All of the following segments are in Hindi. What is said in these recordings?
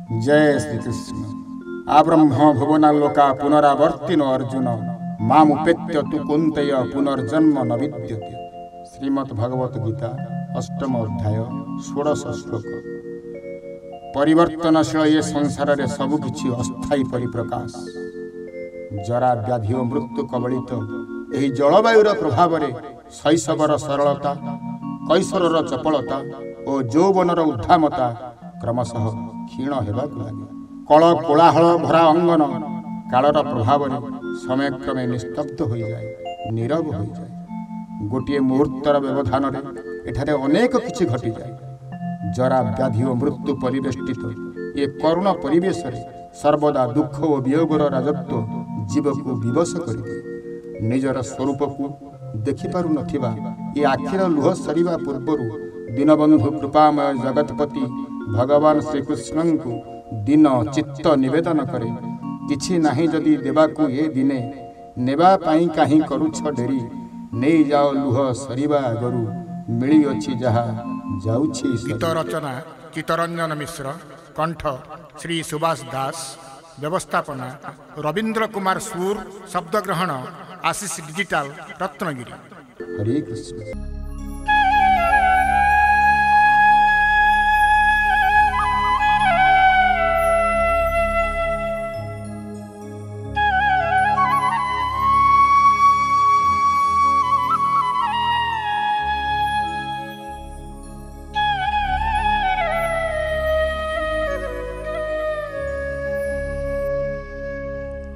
जय श्री कृष्ण। आब्रह्म भुवनालोका पुनरावर्तिनो अर्जुन मामुपेत्य तु कुन्तेय पुनर्जन्म न विद्यते। श्रीमद् भगवत गीता अष्टम अध्याय 16 श्लोक। परिवर्तनशील ये संसार रे सबकिछि अस्थायी परिप्रकाश। जरा व्याधि और मृत्यु कबलित एही जलवायुर प्रभाव रे शैशवर सरलता, कैशोरर चपलता और यौवनर उद्धामता क्रमशः क्षीण हेबाकु लागे। कल कोलाहल भरा अंगन कालर प्रभाव रे समय क्रमे निस्तब्ध हो जाए, नीरव हो जाए। गोटे मुहूर्तर व्यवधान रे एठारे अनेक किछि घटी जाए। जरा व्याधि और मृत्यु परिवेष्टित ये करुण परिवेश रे सर्वदा दुख और वियोगर राजत्व जीव को विवश करिदिए। निजर स्वरूप को देखि पारु नथिबा ये आखिर लुह सरिबा पूर्वरु दीनबंधु कृपामय जगतपति भगवान श्रीकृष्ण को दिन चित्त निवेदन करे। किछि नाही जदि देबाकू ये दिने नेबा पाई काहीं करूछ डेरी। नहीं जाओ लुह सरिबा गरु मिली अछि जहा जाउछि। गीत रचना चित्तरंजन मिश्र, कंठ श्री सुभाष दास, व्यवस्थापना रवींद्र कुमार सूर, शब्द ग्रहण आशीष डिजिटल रत्नगिरी। हरे कृष्ण।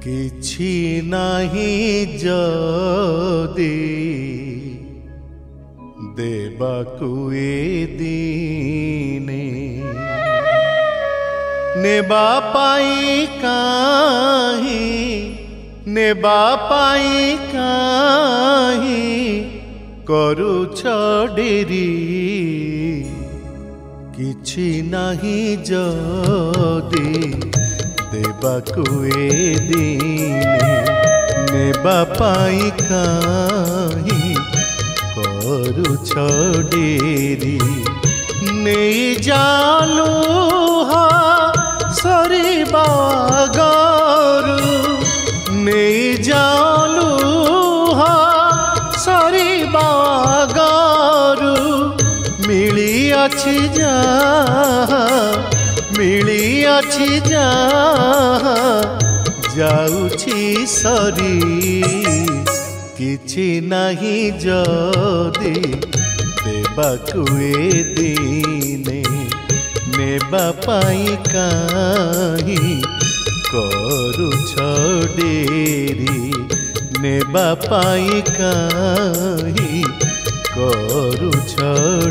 किछि नाही जदि देबाकु ए दीने नेबा पाई काहीं करूछ डेरी। किछि नाही जदि देबाकु ए दीने नेबा पाई काहीं करूछ डेरी। नेई जालु सरिबा गरु, नेई जालु सरिबा गरु मिली अछि जाउछि सरी। किछि नाही जदि देबाकु ए दीने नेबा पाई काहीं करूछ डेरी। नेबा पाई काहीं करूछ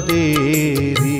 डेरी।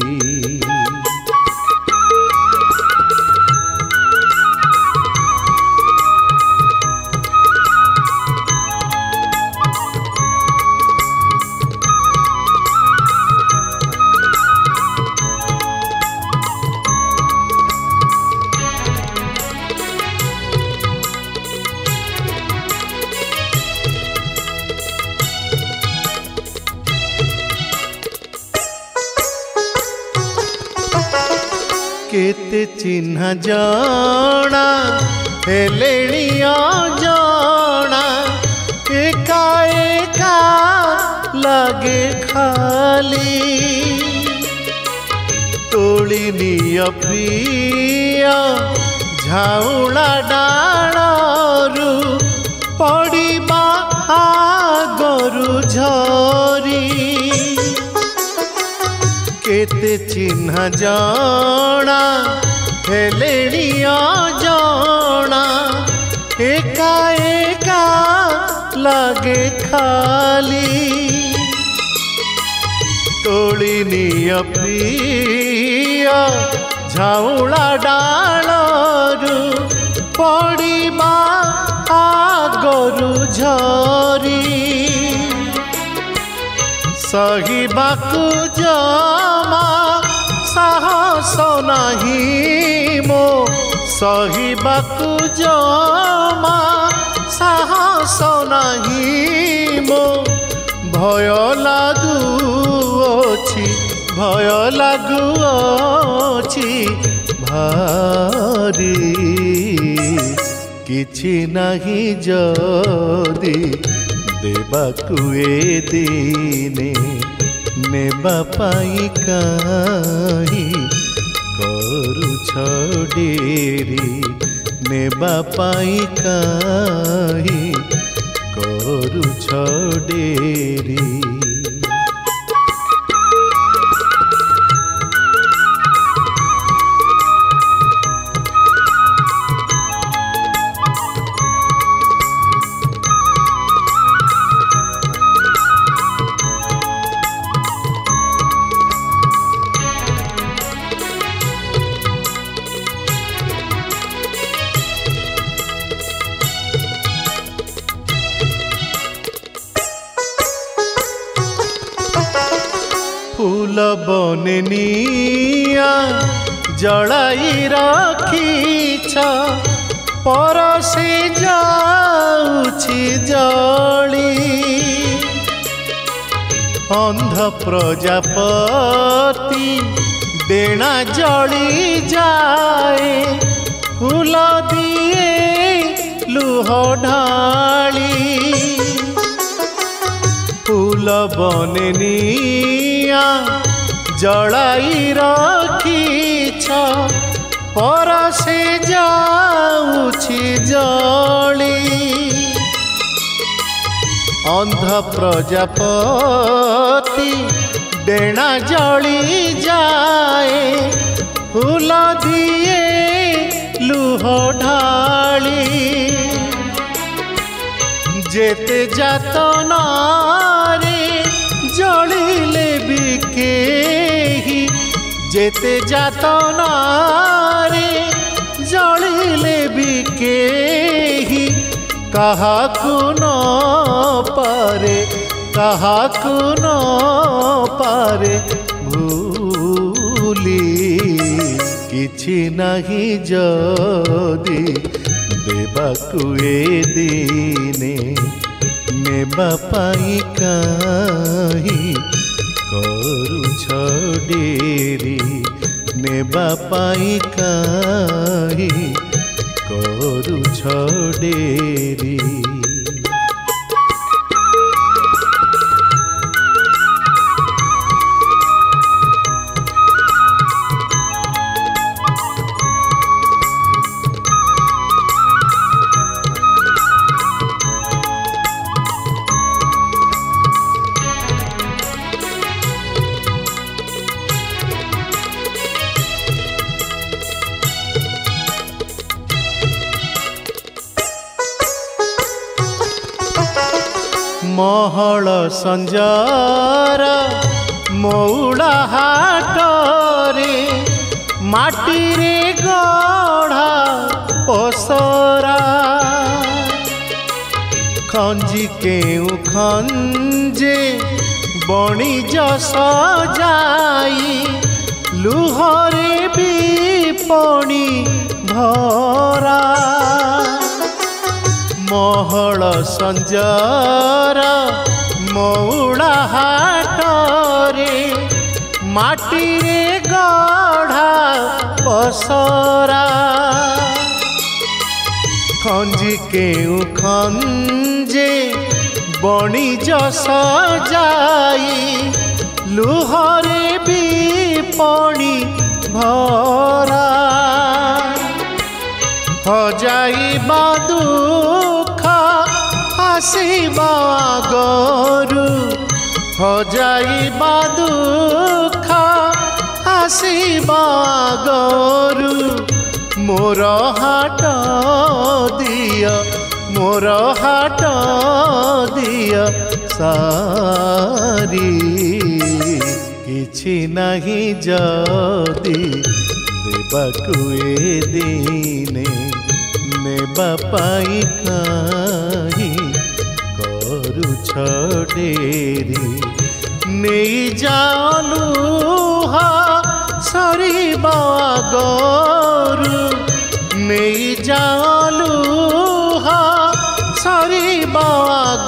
केते चिन्ह जाना हेलेणी जाना एका एका लगे खाली। तोली निय प्रिय झाउला डाणरू पड़िबा आगरु झरी। केते चिन्ह जाना हेलेणी जाना एका एका लगे खाली। तोली निय प्रिय झाउला डाणरू पड़िबा आगरु झरी। सहिबाकु जमा साहस नाही मो, सहिबाकु जमा साहस नाही मो। भय लाଗୁଅଛି, भय ଲାଗୁଅଛି ଭାରି। परी किछि नहीं जदि देबाकु ए दिने नेबा पाई काई करुछ डेरी नेबा पाई काई करुछ डेरी। फूल बननिया जड़ाई रखीछ परसे जाउछि जली अंध प्रजापति देना जली जाए फूल दिए लुह ढाली फूल बननिया जड़ाई रखीछ परसे जाउछि जली अंध प्रजापति डेणा जली जाए फूल दिए लुह ढाली जेते जातन जलिले भी केही जेते जातन जलिले भी केही काहाकु न पारे काहाकु न पारे भूली किछि नहीं जदि देबाकु ए दिने नेबा पाई काई करुछ डेरी नेबा पाई काई करुछ डेरी। महल संजार मौड़ा हाटरे माटी रे गढ़ा पसरा खंजी केउ खंजे बणिज सजाई लुहरे भी पणी भरा महल संजार मौड़ा हाटरे माटी रे गढ़ा पसरा खंजी केउ खंजे बणिज सजाई लुहरे भी पणी भरा हजाइबा दुख आसिबा गरु हजाइबा दुख आसिबा गरु मोर हाट दिया मोर हाट दिया सारी किछि नहीं जदि देबाकु ए दिने नेबा पाई काई करुछ डेरी नहीं जालू सरीबा गरु नहीं जालू सरीबा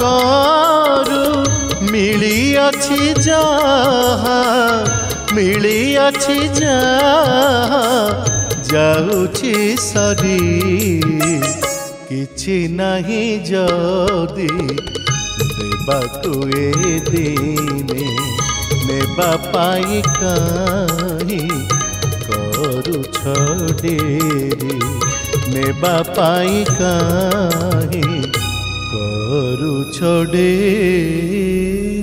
गरु मिली अछि जहाँ मिली अछि जहाँ जाऊछि सरी किछि नहीं जदि देबाकु ए दिने नेबा पाई काहीं करुछ डेरी नेबा पाई काहीं करुछ डेरी।